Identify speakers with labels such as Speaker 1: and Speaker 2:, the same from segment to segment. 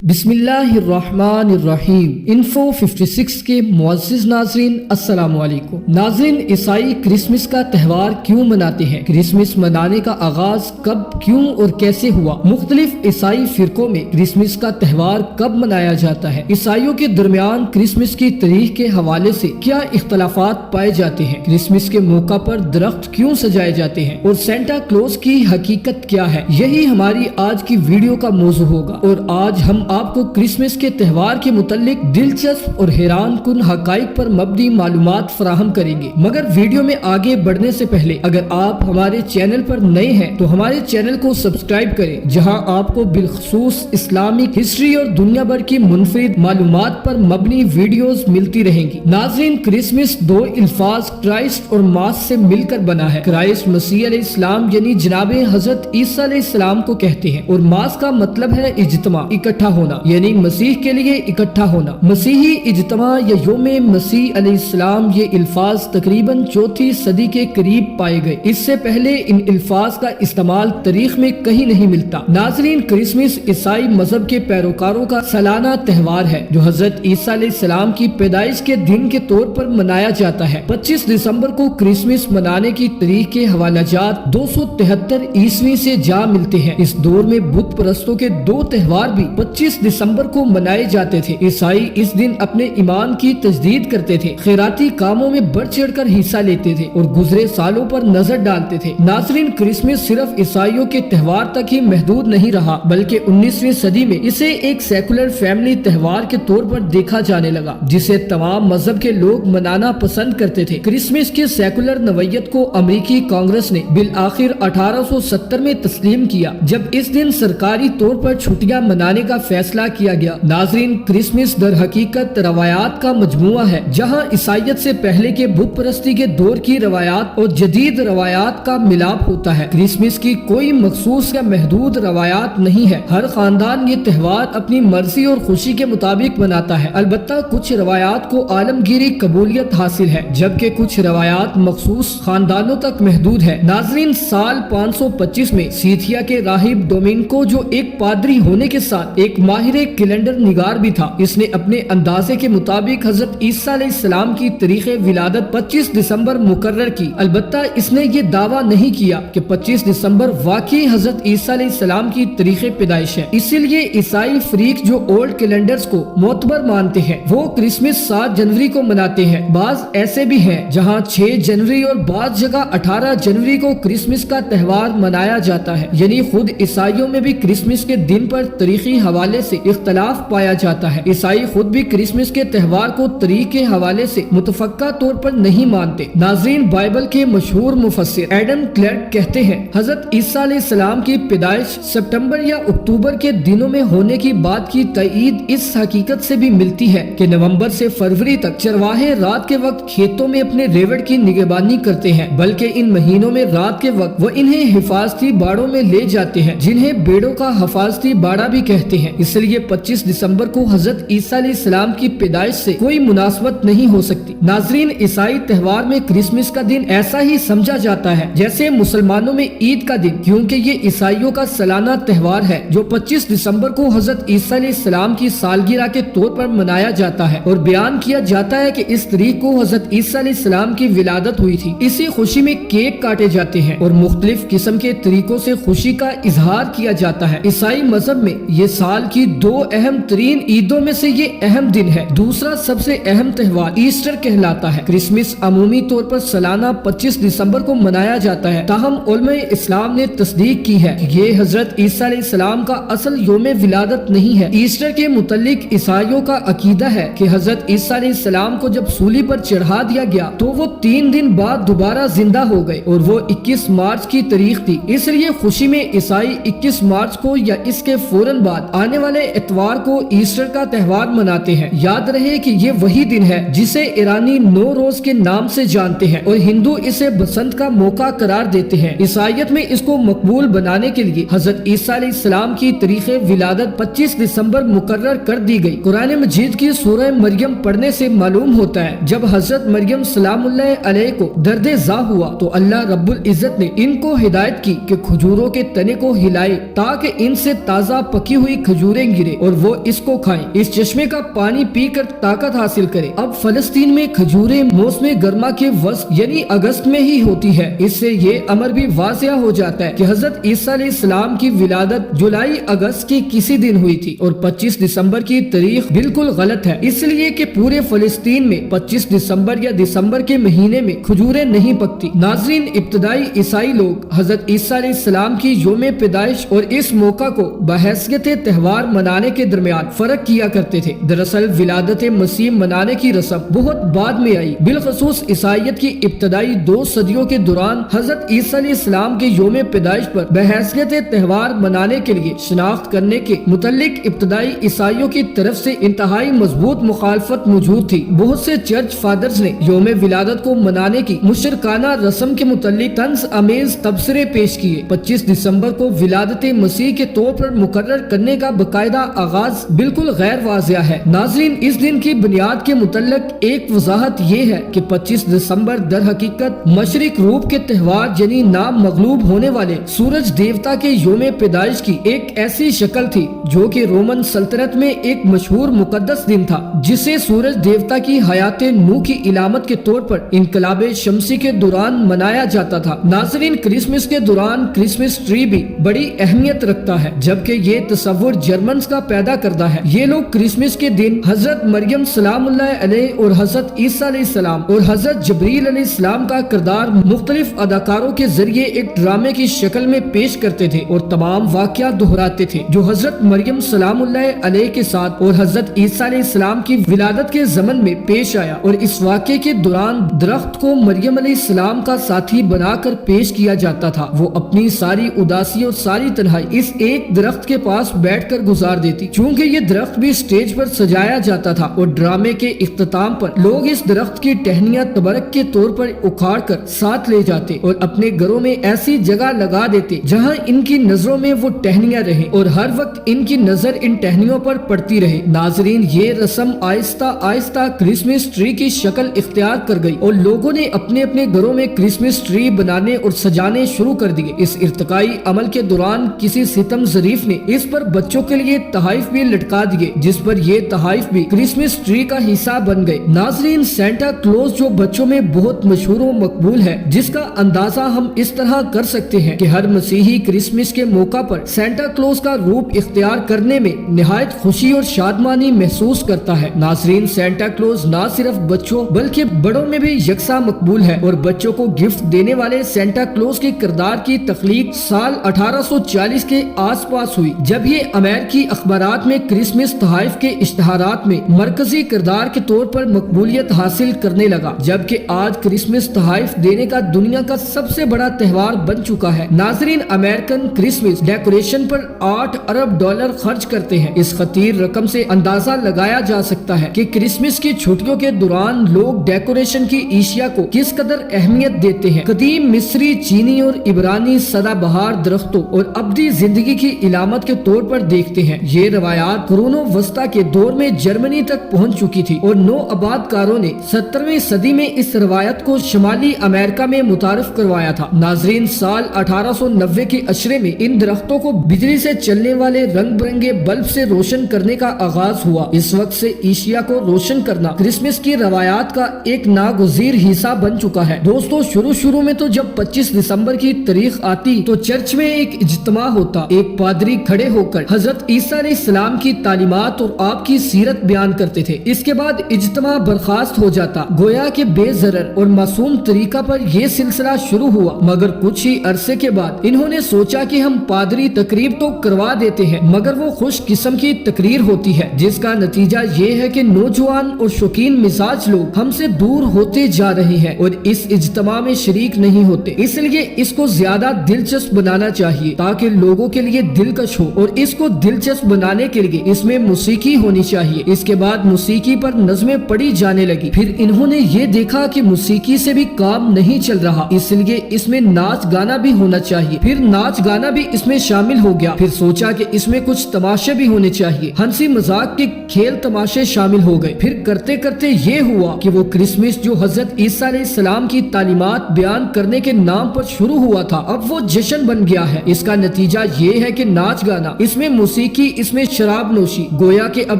Speaker 1: بسم اللہ الرحمن الرحیم۔ انفو 56 کے معزز ناظرین السلام علیکم۔ ناظرین، عیسائی کرسمس کا تہوار کیوں مناتے ہیں؟ کرسمس منانے کا آغاز کب، کیوں اور کیسے ہوا؟ مختلف عیسائی فرقوں میں کرسمس کا تہوار کب منایا جاتا ہے؟ عیسائیوں کے درمیان کرسمس کی تاریخ کے حوالے سے کیا اختلافات پائے جاتے ہیں؟ کرسمس کے موقع پر درخت کیوں سجائے جاتے ہیں اور سینٹا کلوز کی حقیقت کیا ہے؟ یہی ہماری آج کی ویڈیو کا موضوع ہوگا، اور آج ہم آپ کو کرسمس کے تہوار کے متعلق دلچسپ اور حیران کن حقائق پر مبنی معلومات فراہم کریں گے۔ مگر ویڈیو میں آگے بڑھنے سے پہلے اگر آپ ہمارے چینل پر نئے ہیں تو ہمارے چینل کو سبسکرائب کریں، جہاں آپ کو بالخصوص اسلامک ہسٹری اور دنیا بھر کی منفرد معلومات پر مبنی ویڈیوز ملتی رہیں گی۔ ناظرین، کرسمس دو الفاظ کرائسٹ اور ماس سے مل کر بنا ہے۔ کرائسٹ مسیح علیہ السلام یعنی جناب حضرت عیسیٰ علیہ السلام کو کہتے ہیں، اور ماس کا مطلب ہے اجتماع، اکٹھا ہونا، یعنی مسیح کے لیے اکٹھا ہونا۔ مسیحی اجتماع یا یوم مسیح علیہ السلام، یہ الفاظ تقریباً 4ویں صدی کے قریب پائے گئے۔ اس سے پہلے ان الفاظ کا استعمال تاریخ میں کہیں نہیں ملتا۔ ناظرین، کرسمس عیسائی مذہب کے پیروکاروں کا سالانہ تہوار ہے جو حضرت عیسیٰ علیہ السلام کی پیدائش کے دن کے طور پر منایا جاتا ہے۔ 25 دسمبر کو کرسمس منانے کی تاریخ کے حوالہ جات 273 عیسوی سے جا ملتے ہیں۔ اس دور میں بت پرستوں کے دو تہوار بھی 25 دسمبر کو منائے جاتے تھے۔ عیسائی اس دن اپنے ایمان کی تجدید کرتے تھے، خیراتی کاموں میں بڑھ چڑھ کر حصہ لیتے تھے اور گزرے سالوں پر نظر ڈالتے تھے۔ ناظرین، کرسمس صرف عیسائیوں کے تہوار تک ہی محدود نہیں رہا، بلکہ 19ویں صدی میں اسے ایک سیکولر فیملی تہوار کے طور پر دیکھا جانے لگا، جسے تمام مذہب کے لوگ منانا پسند کرتے تھے۔ کرسمس کی سیکولر نوعیت کو امریکی کانگریس نے بالآخر 1870 میں تسلیم کیا، جب اس دن سرکاری طور پر چھٹیاں منانے کا فیصلہ کیا گیا۔ ناظرین، کرسمس در حقیقت روایات کا مجموعہ ہے، جہاں عیسائیت سے پہلے کے بت پرستی کے دور کی روایات اور جدید روایات کا ملاپ ہوتا ہے۔ کرسمس کی کوئی مخصوص یا محدود روایات نہیں ہے، ہر خاندان یہ تہوار اپنی مرضی اور خوشی کے مطابق مناتا ہے۔ البتہ کچھ روایات کو عالمگیری قبولیت حاصل ہے، جبکہ کچھ روایات مخصوص خاندانوں تک محدود ہے۔ ناظرین، سال 525 میں سیتھیا کے راہب ڈومینکو، جو ایک پادری ہونے کے ساتھ ایک ماہر کیلنڈر نگار بھی تھا، اس نے اپنے اندازے کے مطابق حضرت عیسیٰ علیہ السلام کی تاریخ ولادت 25 دسمبر مقرر کی۔ البتہ اس نے یہ دعویٰ نہیں کیا کہ 25 دسمبر واقعی حضرت عیسیٰ علیہ السلام کی تاریخ پیدائش ہے۔ اسی لیے عیسائی فریق جو اولڈ کیلنڈرز کو معتبر مانتے ہیں، وہ کرسمس 7 جنوری کو مناتے ہیں۔ بعض ایسے بھی ہیں جہاں 6 جنوری اور بعض جگہ 18 جنوری کو کرسمس کا تہوار منایا جاتا ہے، یعنی خود عیسائیوں میں بھی کرسمس کے دن پر تاریخی حوالے سے اختلاف پایا جاتا ہے۔ عیسائی خود بھی کرسمس کے تہوار کو تاریخ کے حوالے سے متفقہ طور پر نہیں مانتے۔ ناظرین، بائبل کے مشہور مفسر ایڈم کلیرک کہتے ہیں، حضرت عیسیٰ علیہ السلام کی پیدائش ستمبر یا اکتوبر کے دنوں میں ہونے کی بات کی تائید اس حقیقت سے بھی ملتی ہے کہ نومبر سے فروری تک چرواہے رات کے وقت کھیتوں میں اپنے ریوڑ کی نگہبانی کرتے ہیں، بلکہ ان مہینوں میں رات کے وقت وہ انہیں حفاظتی باڑوں میں لے جاتے ہیں، جنہیں بیڑوں کا حفاظتی باڑہ بھی کہتے ہیں۔ اس لیے 25 دسمبر کو حضرت عیسیٰ علیہ السلام کی پیدائش سے کوئی مناسبت نہیں ہو سکتی۔ ناظرین، عیسائی تہوار میں کرسمس کا دن ایسا ہی سمجھا جاتا ہے جیسے مسلمانوں میں عید کا دن، کیونکہ یہ عیسائیوں کا سالانہ تہوار ہے جو 25 دسمبر کو حضرت عیسیٰ علیہ السلام کی سالگرہ کے طور پر منایا جاتا ہے، اور بیان کیا جاتا ہے کہ اس تاریخ کو حضرت عیسیٰ علیہ السلام کی ولادت ہوئی تھی۔ اسی خوشی میں کیک کاٹے جاتے ہیں اور مختلف قسم کے طریقوں سے خوشی کا اظہار کیا جاتا ہے۔ عیسائی مذہب میں یہ سال کی 2 اہم ترین عیدوں میں سے یہ اہم دن ہے۔ دوسرا سب سے اہم تہوار ایسٹر کہلاتا ہے۔ کرسمس عمومی طور پر سالانہ 25 دسمبر کو منایا جاتا ہے، تاہم علماء اسلام نے تصدیق کی ہے کہ یہ حضرت عیسیٰ علیہ السلام کا اصل یوم ولادت نہیں ہے۔ ایسٹر کے متعلق عیسائیوں کا عقیدہ ہے کہ حضرت عیسیٰ علیہ السلام کو جب سولی پر چڑھا دیا گیا تو وہ 3 دن بعد دوبارہ زندہ ہو گئے، اور وہ 21 مارچ کی تاریخ تھی۔ اس لیے خوشی میں عیسائی 21 مارچ کو یا اس کے فوراً بعد آنے والے اتوار کو ایسٹر کا تہوار مناتے ہیں۔ یاد رہے کہ یہ وہی دن ہے جسے ایرانی نو روز کے نام سے جانتے ہیں، اور ہندو اسے بسنت کا موقع قرار دیتے ہیں۔ عیسائیت میں اس کو مقبول بنانے کے لیے حضرت عیسیٰ علیہ السلام کی تاریخ ولادت 25 دسمبر مقرر کر دی گئی۔ قرآن مجید کی سورہ مریم پڑھنے سے معلوم ہوتا ہے جب حضرت مریم سلام اللہ علیہ کو درد زا ہوا تو اللہ رب العزت نے ان کو ہدایت کی کہ کھجوروں کے تنے کو ہلائے تاکہ ان سے تازہ پکی ہوئی کھجور کھجوریں گرے اور وہ اس کو کھائیں، اس چشمے کا پانی پی کر طاقت حاصل کرے۔ اب فلسطین میں کھجوریں موسم گرما کے وسط یعنی اگست میں ہی ہوتی ہے۔ اس سے یہ امر بھی واضح ہو جاتا ہے کہ حضرت عیسیٰ علیہ السلام کی ولادت جولائی اگست کی کسی دن ہوئی تھی اور 25 دسمبر کی تاریخ بالکل غلط ہے، اس لیے کہ پورے فلسطین میں 25 دسمبر یا دسمبر کے مہینے میں کھجوریں نہیں پکتی۔ ناظرین، ابتدائی عیسائی لوگ حضرت عیسیٰ علیہ السلام کی یوم پیدائش اور اس موقع کو بحیثیت تہوار منانے کے درمیان فرق کیا کرتے تھے۔ دراصل ولادت مسیح منانے کی رسم بہت بعد میں آئی، بالخصوص عیسائیت کی ابتدائی 2 صدیوں کے دوران حضرت عیسیٰ علیہ السلام کے یوم پیدائش پر بحیثیت تہوار منانے کے لیے شناخت کرنے کے متعلق ابتدائی عیسائیوں کی طرف سے انتہائی مضبوط مخالفت موجود تھی۔ بہت سے چرچ فادرز نے یوم ولادت کو منانے کی مشرکانہ رسم کے متعلق طنز آمیز تبصرے پیش کیے۔ 25 دسمبر کو ولادت مسیح کے طور پر مقرر کرنے کا باقاعدہ آغاز بالکل غیر واضح ہے۔ ناظرین، اس دن کی بنیاد کے متعلق ایک وضاحت یہ ہے کہ 25 دسمبر در حقیقت مشرق روپ کے تہوار یعنی نامغلوب ہونے والے سورج دیوتا کے یوم پیدائش کی ایک ایسی شکل تھی جو کہ رومن سلطنت میں ایک مشہور مقدس دن تھا، جسے سورج دیوتا کی حیات نو کی علامت کے طور پر انقلاب شمسی کے دوران منایا جاتا تھا۔ ناظرین، کرسمس کے دوران کرسمس ٹری بھی بڑی اہمیت رکھتا ہے، جبکہ یہ تصور جرمنز کا پیدا کردہ ہے۔ یہ لوگ کرسمس کے دن حضرت مریم سلام اللہ علیہ اور حضرت عیسیٰ علیہ السلام اور حضرت جبریل علیہ السلام کا کردار مختلف اداکاروں کے ذریعے ایک ڈرامے کی شکل میں پیش کرتے تھے اور تمام واقعات دہراتے تھے جو حضرت مریم سلام اللہ علیہ کے ساتھ اور حضرت عیسیٰ علیہ السلام کی ولادت کے زمن میں پیش آیا، اور اس واقعے کے دوران درخت کو مریم علیہ السلام کا ساتھی بنا کر پیش کیا جاتا تھا۔ وہ اپنی ساری اداسی اور ساری تنہائی اس ایک درخت کے پاس بیٹھ کر گزار دیتی۔ چونکہ یہ درخت بھی سٹیج پر سجایا جاتا تھا اور ڈرامے کے اختتام پر لوگ اس درخت کی ٹہنیاں تبرک کے طور پر اکھاڑ کر ساتھ لے جاتے اور اپنے گھروں میں ایسی جگہ لگا دیتے جہاں ان کی نظروں میں وہ ٹہنیاں رہیں اور ہر وقت ان کی نظر ان ٹہنیوں پر پڑتی رہے۔ ناظرین، یہ رسم آہستہ آہستہ کرسمس ٹری کی شکل اختیار کر گئی اور لوگوں نے اپنے اپنے گھروں میں کرسمس ٹری بنانے اور سجانے شروع کر دیے۔ اس ارتقائی عمل کے دوران کسی ستم ظریف نے اس پر بچوں کے لیے تحائف بھی لٹکا دیے، جس پر یہ تحائف بھی کرسمس ٹری کا حصہ بن گئے۔ ناظرین، سینٹا کلوز جو بچوں میں بہت مشہور و مقبول ہے، جس کا اندازہ ہم اس طرح کر سکتے ہیں کہ ہر مسیحی کرسمس کے موقع پر سینٹا کلوز کا روپ اختیار کرنے میں نہایت خوشی اور شادمانی محسوس کرتا ہے۔ ناظرین، سینٹا کلوز نہ صرف بچوں بلکہ بڑوں میں بھی یکساں مقبول ہے اور بچوں کو گفٹ دینے والے سینٹا کلوز کے کردار کی تخلیق سال 1840 کے آس پاس ہوئی، جب یہ امریکی اخبارات میں کرسمس تحائف کے اشتہارات میں مرکزی کردار کے طور پر مقبولیت حاصل کرنے لگا، جبکہ آج کرسمس تحائف دینے کا دنیا کا سب سے بڑا تہوار بن چکا ہے۔ ناظرین، امریکن کرسمس ڈیکوریشن پر $8 ارب خرچ کرتے ہیں۔ اس خطیر رقم سے اندازہ لگایا جا سکتا ہے کہ کرسمس کی چھٹیوں کے دوران لوگ ڈیکوریشن کی اشیاء کو کس قدر اہمیت دیتے ہیں۔ قدیم مصری، چینی اور عبرانی سدا بہار درختوں اور ابدی زندگی کی علامت کے طور پر دیکھتے ہیں۔ یہ روایات قرون وسطی کے دور میں جرمنی تک پہنچ چکی تھی اور نو آباد کاروں نے 17ویں صدی میں اس روایت کو شمالی امریکہ میں متعارف کروایا تھا۔ ناظرین، سال 1890 کے عشرے میں ان درختوں کو بجلی سے چلنے والے رنگ برنگے بلب سے روشن کرنے کا آغاز ہوا۔ اس وقت سے اشیاء کو روشن کرنا کرسمس کی روایات کا ایک ناگزیر حصہ بن چکا ہے۔ دوستو، شروع میں تو جب 25 دسمبر کی تاریخ آتی تو چرچ میں ایک اجتماع ہوتا۔ ایک پادری کھڑے ہو کر حضرت عیسیٰ علیہ السلام کی تعلیمات اور آپ کی سیرت بیان کرتے تھے۔ اس کے بعد اجتماع برخاست ہو جاتا، گویا کہ بے ضرر اور معصوم طریقہ پر یہ سلسلہ شروع ہوا۔ مگر کچھ ہی عرصے کے بعد انہوں نے سوچا کہ ہم پادری تقریب تو کروا دیتے ہیں، مگر وہ خوش قسم کی تقریر ہوتی ہے، جس کا نتیجہ یہ ہے کہ نوجوان اور شوقین مزاج لوگ ہم سے دور ہوتے جا رہے ہیں اور اس اجتماع میں شریک نہیں ہوتے۔ اس لیے اس کو زیادہ دلچسپ بنانا چاہیے تاکہ لوگوں کے لیے دلکش ہو، اور اس کو دلچسپ بنانے کے لیے اس میں موسیقی ہونی چاہیے۔ اس کے بعد موسیقی پر نظمیں پڑھی جانے لگی۔ پھر انہوں نے یہ دیکھا کہ موسیقی سے بھی کام نہیں چل رہا، اس لیے اس میں ناچ گانا بھی ہونا چاہیے۔ پھر ناچ گانا بھی اس میں شامل ہو گیا۔ پھر سوچا کہ اس میں کچھ تماشے بھی ہونے چاہیے، ہنسی مذاق کے کھیل تماشے شامل ہو گئے۔ پھر کرتے کرتے یہ ہوا کہ وہ کرسمس جو حضرت عیسیٰ علیہ السلام کی تعلیمات بیان کرنے کے نام پر شروع ہوا تھا، اب وہ جشن بن گیا ہے۔ اس کا نتیجہ یہ ہے کہ ناچ گانا، اس میں موسیقی موسیقی، اس میں شراب نوشی، گویا کہ اب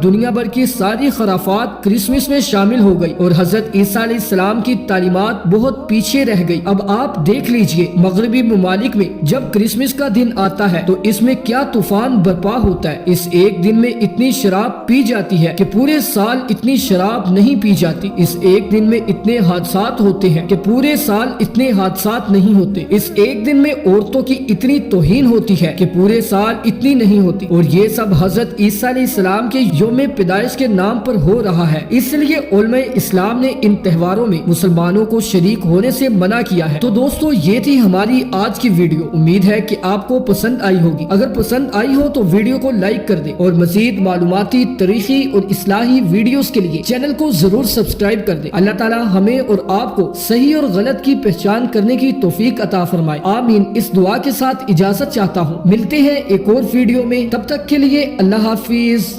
Speaker 1: دنیا بھر کی ساری خرافات کرسمس میں شامل ہو گئی اور حضرت عیسیٰ علیہ السلام کی تعلیمات بہت پیچھے رہ گئی۔ اب آپ دیکھ لیجئے مغربی ممالک میں جب کرسمس کا دن آتا ہے تو اس میں کیا طوفان برپا ہوتا ہے۔ اس ایک دن میں اتنی شراب پی جاتی ہے کہ پورے سال اتنی شراب نہیں پی جاتی۔ اس ایک دن میں اتنے حادثات ہوتے ہیں کہ پورے سال اتنے حادثات نہیں ہوتے۔ اس ایک دن میں عورتوں کی اتنی توہین ہوتی ہے کہ پورے سال اتنی نہیں ہوتی، اور یہ سب حضرت عیسیٰ علیہ السلام کے یوم پیدائش کے نام پر ہو رہا ہے۔ اس لیے علماء اسلام نے ان تہواروں میں مسلمانوں کو شریک ہونے سے منع کیا ہے۔ تو دوستو یہ تھی ہماری آج کی ویڈیو، امید ہے کہ آپ کو پسند آئی ہوگی۔ اگر پسند آئی ہو تو ویڈیو کو لائک کر دیں اور مزید معلوماتی، تاریخی اور اصلاحی ویڈیوز کے لیے چینل کو ضرور سبسکرائب کر دیں۔ اللہ تعالی ہمیں اور آپ کو صحیح اور غلط کی پہچان کرنے کی توفیق عطا فرمائے، آمین۔ اس دعا کے ساتھ اجازت چاہتا ہوں، ملتے ہیں ایک اور ویڈیو میں، تب تک کے لیے اللہ حافظ۔